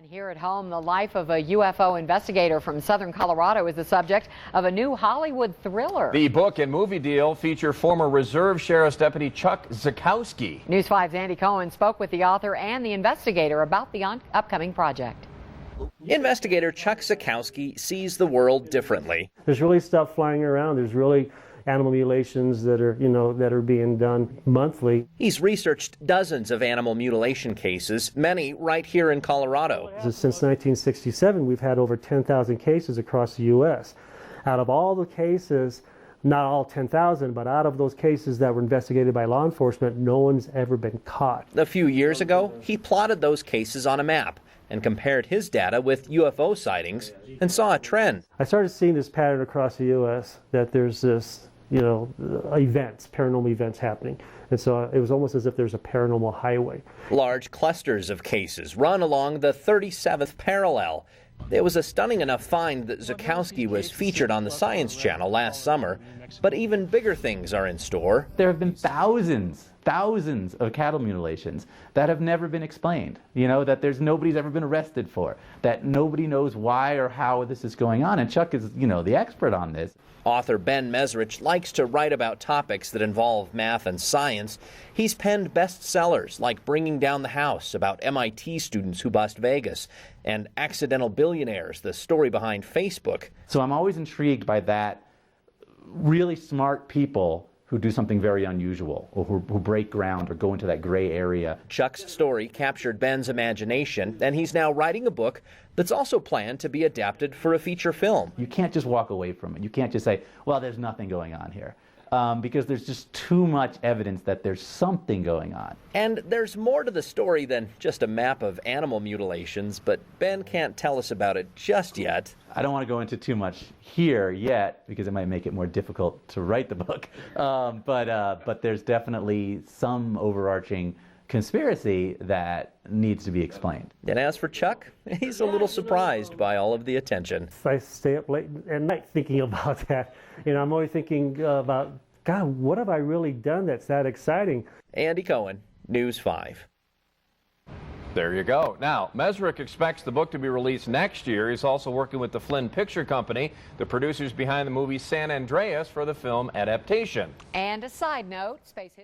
And here at home, the life of a UFO investigator from southern Colorado is the subject of a new Hollywood thriller. The book and movie deal feature former Reserve Sheriff's Deputy Chuck Zukowski. News 5's Andy Koen spoke with the author and the investigator about the upcoming project. Investigator Chuck Zukowski sees the world differently. There's really stuff flying around. There's really animal mutilations that are being done monthly. He's researched dozens of animal mutilation cases, many right here in Colorado. Since 1967, we've had over 10,000 cases across the U.S. Out of all the cases, not all 10,000, but out of those cases that were investigated by law enforcement, no one's ever been caught. A few years ago, he plotted those cases on a map and compared his data with UFO sightings and saw a trend. I started seeing this pattern across the U.S. that there's this, paranormal events happening. And so it was almost as if there's a paranormal highway. Large clusters of cases run along the 37th parallel. It was a stunning enough find that Zukowski was featured on the Science Channel last summer, but even bigger things are in store. There have been thousands of cattle mutilations that have never been explained, that nobody's ever been arrested for, that nobody knows why or how this is going on, and Chuck is, the expert on this. Author Ben Mezrich likes to write about topics that involve math and science. He's penned bestsellers like Bringing Down the House, about MIT students who bust Vegas, and Accidental Billionaires, the story behind Facebook. So I'm always intrigued by that, really smart people who do something very unusual, or who break ground or go into that gray area. Chuck's story captured Ben's imagination, and he's now writing a book that's also planned to be adapted for a feature film. You can't just walk away from it. You can't just say, well, there's nothing going on here. Because there's just too much evidence that there's something going on. And there's more to the story than just a map of animal mutilations, but Ben can't tell us about it just yet. I don't want to go into too much here yet, because it might make it more difficult to write the book. But there's definitely some overarching conspiracy that needs to be explained. And as for Chuck, he's a little surprised by all of the attention. I stay up late at night thinking about that. I'm always thinking about, God, what have I really done that's that exciting? Andy Koen, News 5. There you go. Now, Mezrich expects the book to be released next year. He's also working with the Flynn Pictures Company, the producers behind the movie San Andreas, for the film adaptation. And a side note, space history.